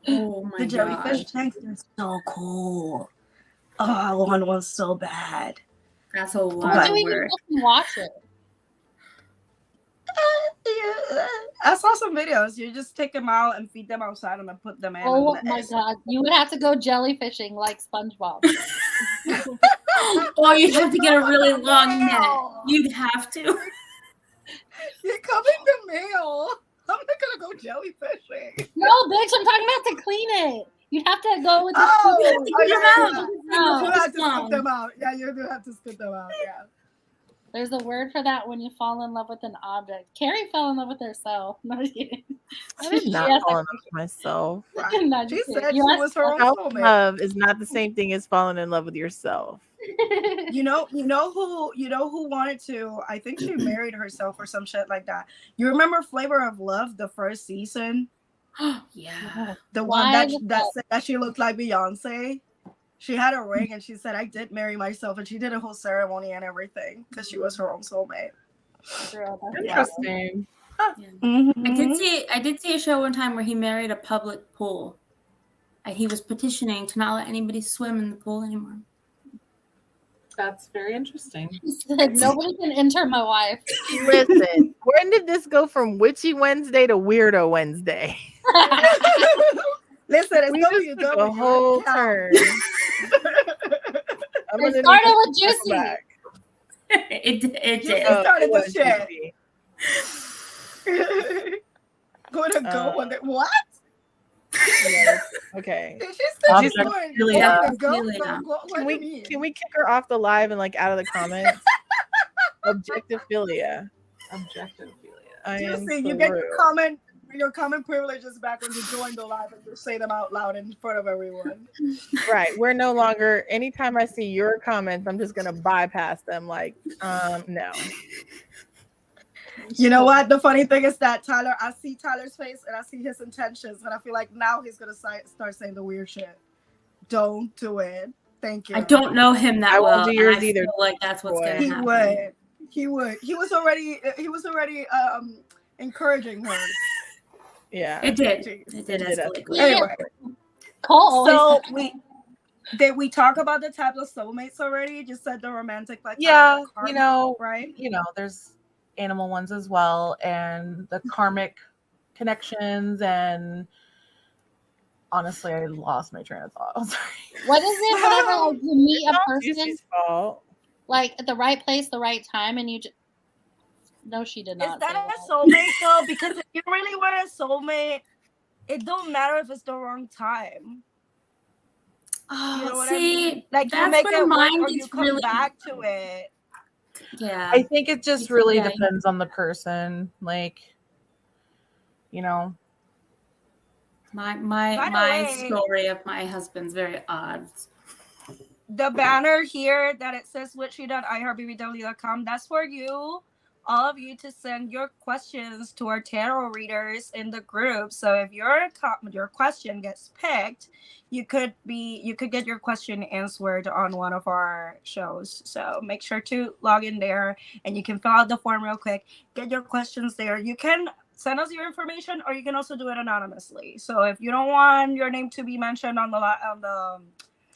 Oh my god. The jellyfish tanks are so cool. Oh, I want one so bad. That's a lot of work. Watch it. I saw some videos. You just take them out and feed them outside and then put them in. Oh my god. You would have to go jellyfishing like SpongeBob. Oh, you'd have to get a really long net. You'd have to. You're coming to mail. I'm not gonna go jellyfishing. No, bitch, I'm talking about to clean it. You'd have to go with the You have to scoop them out. Yeah, you do have to scoop them out. Yeah. There's a word for that when you fall in love with an object. Carrie fell in love with herself. No, I'm kidding. I did not fall in love with myself. Right. She said she was her own soulmate. Love is not the same thing as falling in love with yourself. You know who wanted to? I think she married herself or some shit like that. You remember Flavor of Love, the first season? Yeah. The one that said that she looked like Beyonce. She had a ring, and she said, "I did marry myself," and she did a whole ceremony and everything because she was her own soulmate. Interesting. Yeah. Mm-hmm. I did see a show one time where he married a public pool. And he was petitioning to not let anybody swim in the pool anymore. That's very interesting. He said, nobody can enter my wife. Listen, when did this go from Witchy Wednesday to Weirdo Wednesday? Listen, it's We gonna just be took a whole turn. I'm It gonna started need with to Juicy. go back. It did. It started it with was shit. Juicy. Going to go on it. What? Yes. Okay. Did she say she's Object going philia. to go? Philia. No, what do you mean? Can we kick her off the live and like out of the comments? Objective philia. Objective. I am Juicy, you so get rude. your comment privileges back when you join the live and you say them out loud in front of everyone. Right. We're no longer, anytime I see your comments, I'm just gonna bypass them. Like, no. You know what? The funny thing is that I see Tyler's face and I see his intentions, and I feel like now he's gonna start saying the weird shit. Don't do it. Thank you. I don't know him that I won't well. do yours and I either, feel like that's what's boy. going to He happen. would. He would. He was already encouraging her. Yeah. It did. Jeez. It did It did escalate. quickly. Anyway, Cole so always did we talk about the type of soulmates already? You just said the romantic, like Yeah, karma, right? There's animal ones as well, and the karmic connections. And honestly, I lost my train of thought. I'm sorry. What is it whenever like you meet a Not person Juicy's fault. like at the right place, the right time, and you just no, she did not. Is that say a soulmate though? Because if you really want a soulmate, it don't matter if it's the wrong time. Oh, You know what I see, mean? Like you that's make when it work mine or you gets come really back to it. Yeah. I think it just really Yeah. depends on the person. Like, My By the my way- story of my husband's very odd. The banner here that it says witchy.iheartbbw.com, that's for you, all of you, to send your questions to our tarot readers in the group. So if your question gets picked, you could get your question answered on one of our shows. So make sure to log in there, and you can fill out the form real quick, get your questions there. You can send us your information, or you can also do it anonymously. So if you don't want your name to be mentioned on the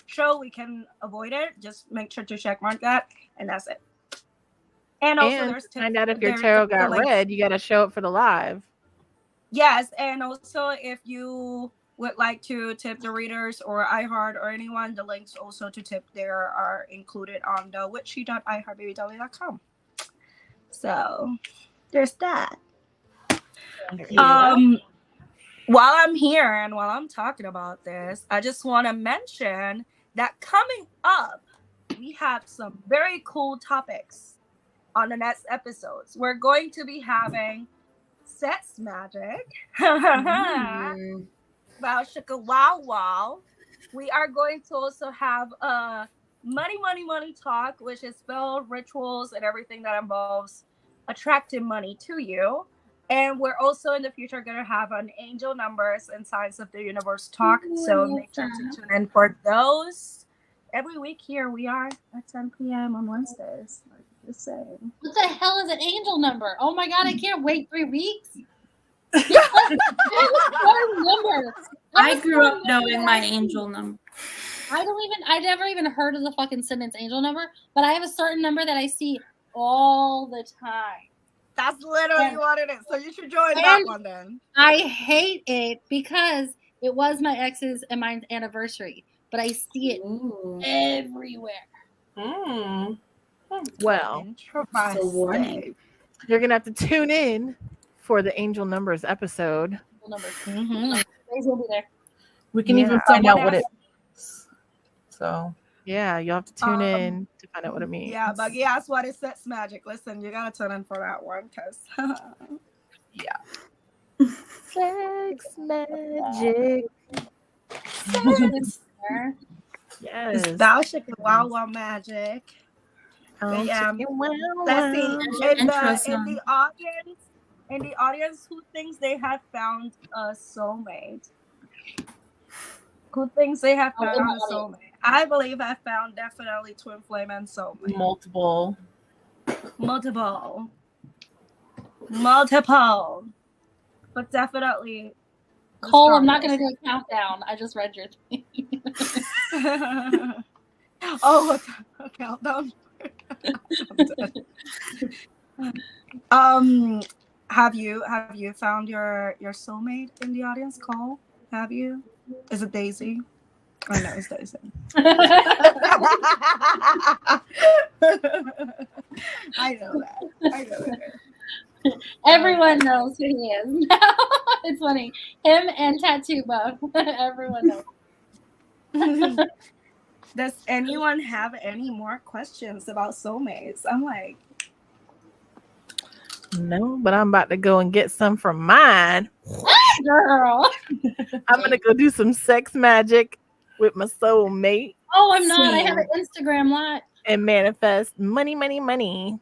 show, we can avoid it. Just make sure to check mark that, and that's it. And also, And there's to find out if your there's tarot the got links. read, you got to show up for the live. Yes, and also if you would like to tip the readers or iHeart or anyone, the links also to tip there are included on the witchy.iheartbbw.com. So there's that. While I'm here and while I'm talking about this, I just want to mention that coming up, we have some very cool topics on the next episodes. We're going to be having sex magic. Wow, shaka wow wow. We are going to also have money talk, which is spell rituals and everything that involves attracting money to you. And we're also in the future going to have an angel numbers and signs of the universe talk. So make sure to tune in for those. Every week here we are at 10 p.m. on Wednesdays. Like just saying. What the hell is an angel number? Oh my god, I can't wait 3 weeks. Number. I grew up knowing my angel number. I never even heard of the fucking sentence angel number, but I have a certain number that I see all the time. That's literally what it is. So you should join that one then. I hate it because it was my ex's and my anniversary, but I see it everywhere. Well, you're gonna have to tune in for the angel numbers episode. Grace will be there. We can even find out what it is. So yeah, you'll have to tune in to find out what it means. Yeah, but yeah, that's what it says magic. Listen, you gotta tune in for that one because sex magic. Yes. It's thou shaking wow wow magic. But yeah, let's see. In the audience, who thinks they have found a soulmate? Who thinks they have found a soulmate? I believe I found definitely twin flame and soulmate. Multiple. But definitely. the Cole, I'm not strongest. going to do a countdown. I just read your thing. Oh, a countdown. Have you found your soulmate in the audience, Cole? Have you? Is it Daisy? Oh no, it's Daisy. I know that. Everyone knows who he is now. It's funny. Him and Tattoo Buff. Everyone knows. Does anyone have any more questions about soulmates? I'm like, No, but I'm about to go and get some from mine. Girl. I'm gonna go do some sex magic with my soulmate. Oh, I'm not. I have an Instagram Live. And manifest money, money, money.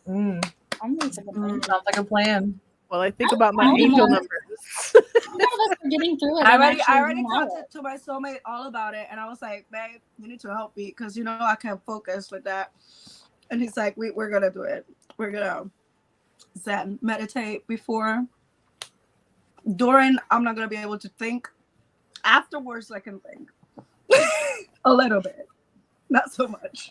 Mm. Sounds Sounds like a plan. Well, I think about my angel numbers. Some of us are getting through it. I already talked to my soulmate all about it, and I was like, babe, you need to help me because you know I can't focus with that. And he's like, we're gonna do it. We're gonna Zen meditate before. During, I'm not gonna be able to think. Afterwards, I can think a little bit, not so much.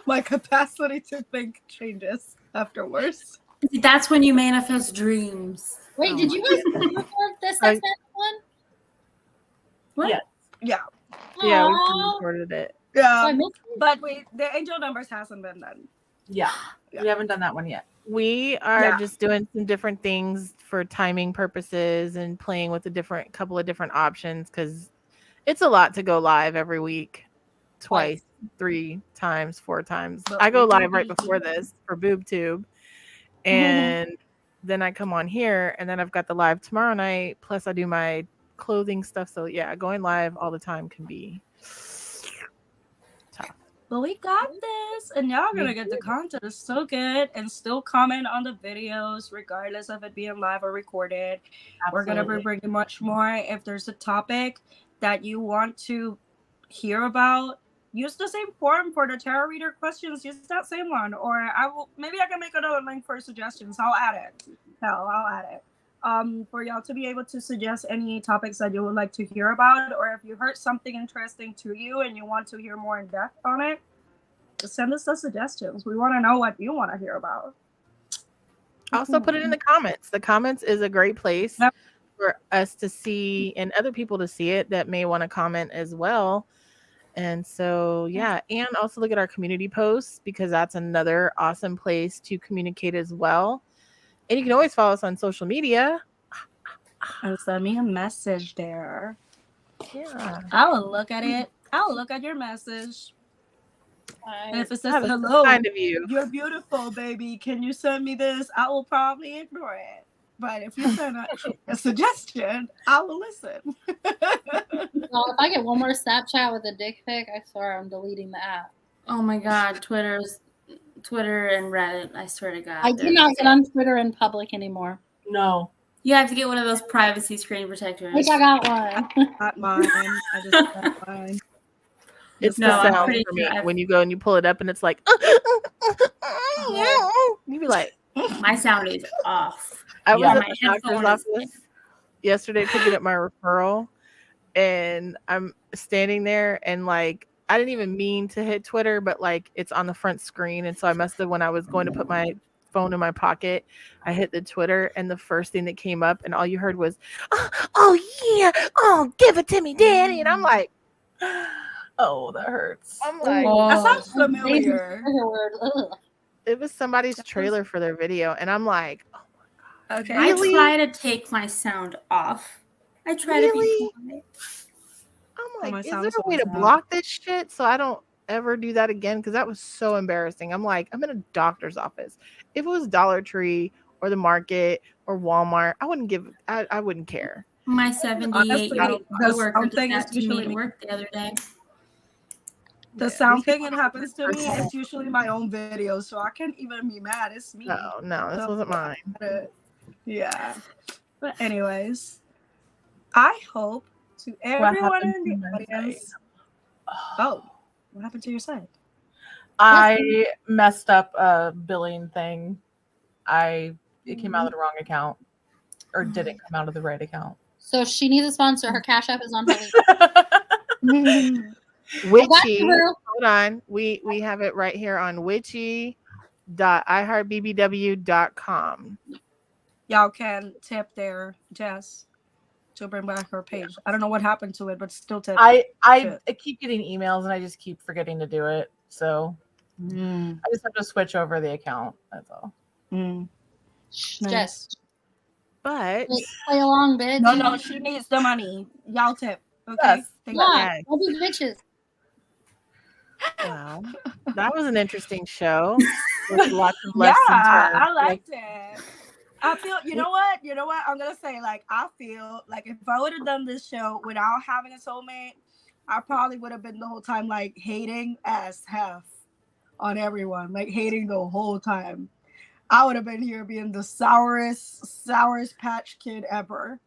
My capacity to think changes afterwards. That's when you manifest dreams. Wait, did you guys record the sex magic one? What? Yeah. Yeah, Yeah, we Aw. recorded it. So I yeah, missed it. but the angel numbers hasn't been done. Yeah. Yeah. We haven't done that one yet. We are Yeah. just doing some different things for timing purposes and playing with a couple of different options because it's a lot to go live every week, twice, 3 times, 4 times. But I go we live will right be before doing this for BoobTube, and then I come on here, and then I've got the live tomorrow night. Plus, I do my clothing stuff. So yeah, going live all the time can be tough. But we got this, and y'all gonna get the content. It's so good, and still comment on the videos, regardless of it being live or recorded. We're gonna be bringing much more. If there's a topic that you want to hear about, use the same form for the tarot reader questions. Use that same one, or maybe I can make another link for suggestions. I'll add it. I'll add it. For y'all to be able to suggest any topics that you would like to hear about, or if you heard something interesting to you and you want to hear more in depth on it, just send us the suggestions. We want to know what you want to hear about. Also, put it in the comments. The comments is a great place Yep. for us to see and other people to see it that may want to comment as well. And so, yeah, and also look at our community posts because that's another awesome place to communicate as well. And you can always follow us on social media. And send me a message there. Yeah. I will look at it. I will look at your message. And if it says That was hello, kind of you. you're beautiful, baby, can you send me this? I will probably ignore it. But if you send a suggestion, I will listen. Well, if I get one more Snapchat with a dick pic, I swear I'm deleting the app. Oh my God, Twitter and Reddit. I swear to God. I do not get on Twitter in public anymore. No. You have to get one of those privacy screen protectors. Which I got one. Not mine. I just got mine. It's No, the I'm sound pretty for me sure when you go and you pull it up and it's like, you be like, My sound is off. I was Yeah, at my the doctor's headphones. office yesterday picking up my referral, and I'm standing there and like I didn't even mean to hit Twitter, but like it's on the front screen, and so I must have when I was going to put my phone in my pocket, I hit the Twitter, and the first thing that came up, and all you heard was, "Oh yeah, oh give it to me, Daddy," and I'm like, Oh, that hurts. I'm like, That sounds Daisy familiar. trigger word. Ugh. it was somebody's trailer for their video, and I'm like, Okay. Really? I try to take my sound off. I try to be Really? quiet. I'm my like, is sound there is a way always to out. block this shit so I don't ever do that again? Because that was so embarrassing. I'm like, I'm in a doctor's office. If it was Dollar Tree or the market or Walmart, I wouldn't care. My 78-year-old the coworker sound did thing that is to me usually at me. work the other day. The Yeah, sound these thing, people it happens to me. personal. It's usually my own video, so I can't even be mad. It's me. No, this So, wasn't mine. Yeah. But anyways, I hope To What everyone happened in to the my audience. site? Oh, what happened to your site? I messed up a billing thing. It came out of the wrong account, or didn't come out of the right account. So she needs a sponsor. Her Cash App is on her link. Witchy. Hold on. We have it right here on witchy.iheartbbw.com. Y'all can tip there, Jess, to bring back her page. I don't know what happened to it, but still tip. I keep getting emails and I just keep forgetting to do it. So I just have to switch over the account. That's all. Jess. But play along, bitch. No, she needs the money. Y'all tip. Okay. Yes. Yeah, we'll be bitches. Wow. That was an interesting show with lots of lessons. I liked it. I feel, you know what? I'm going to say, like, I feel like if I would have done this show without having a soulmate, I probably would have been the whole time, like, hating as hell on everyone, like, hating the whole time. I would have been here being the sourest patch kid ever.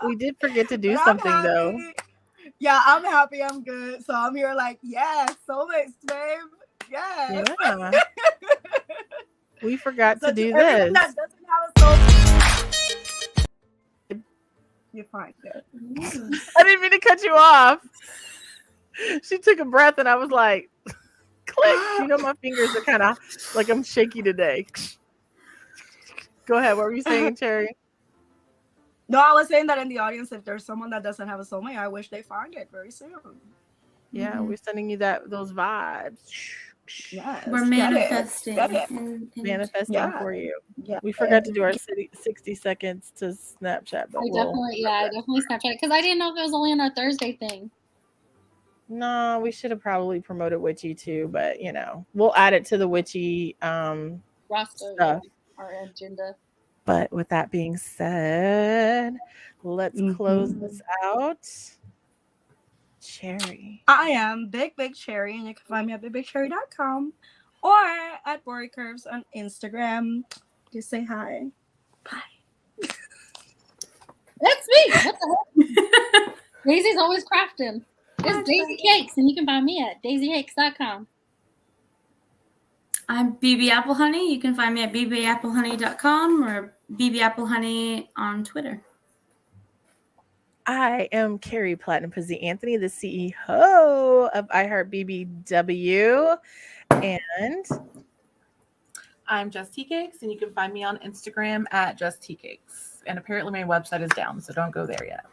We did forget to do something, though. Yeah, I'm happy. I'm good. So I'm here like, yes, soulmates, babe. Yes. Yeah. We forgot to do everyone this. That doesn't have a soulmate, you find it. I didn't mean to cut you off. She took a breath and I was like, click. You know, my fingers are kind of like I'm shaky today. Go ahead. What were you saying, Cherry? No, I was saying that in the audience, if there's someone that doesn't have a soulmate, I wish they find it very soon. Yeah, we're sending you those vibes. Yes, we're manifesting. Manifesting for you. Yeah. We forgot to do our 60 seconds to Snapchat, but I definitely Snapchat it because I didn't know if it was only on our Thursday thing. No, we should have probably promoted Witchy too, but you know, we'll add it to the Witchy roster stuff. Our agenda. But with that being said, let's close this out. Cherry. I am Big Cherry, and you can find me at bigbigcherry.com or at Bori Curves on Instagram. Just say hi. Bye. That's me. What the hell? Daisy's always crafting. It's Daisy Cakes, and you can find me at daisycakes.com. I'm BB Apple Honey. You can find me at bbapplehoney.com or BB Apple Honey on Twitter. I am Carrie Platinum Pizzy Anthony, the CEO of iHeart BBW. And I'm Jess Teacakes, and you can find me on Instagram at Jess Teacakes. And apparently my website is down, so don't go there yet.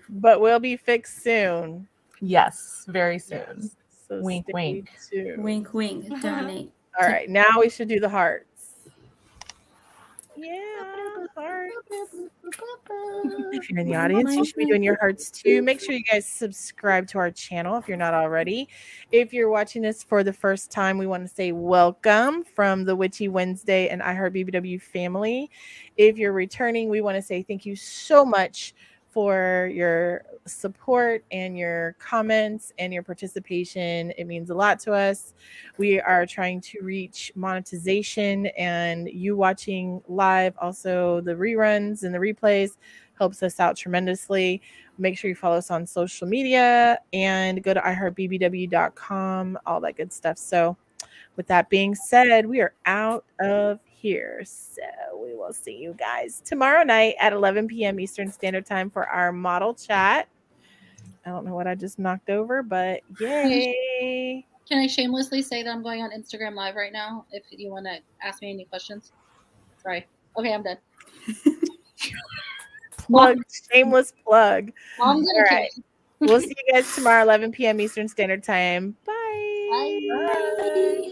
But we'll be fixed soon. Yes, very soon. Yes. So wink, wink. Tuned. Wink, wink. Donate. All right, now we should do the hearts. Yeah, hearts. If you're in the audience, you should be doing your hearts too. Make sure you guys subscribe to our channel if you're not already. If you're watching this for the first time, we want to say welcome from the Witchy Wednesday and iHeart BBW family. If you're returning, we want to say thank you so much for your support and your comments and your participation. It means a lot to us. We are trying to reach monetization, and you watching live, also the reruns and the replays, helps us out tremendously. Make sure you follow us on social media and go to iheartbbw.com, all that good stuff. So with that being said, we are out of here. So we will see you guys tomorrow night at 11 p.m. Eastern Standard Time for our model chat. I don't know what I just knocked over, but yay. Can I shamelessly say that I'm going on Instagram Live right now if you want to ask me any questions? Sorry. Okay, I'm done. Shameless plug. All right. We'll see you guys tomorrow, 11 p.m. Eastern Standard Time. Bye. Bye.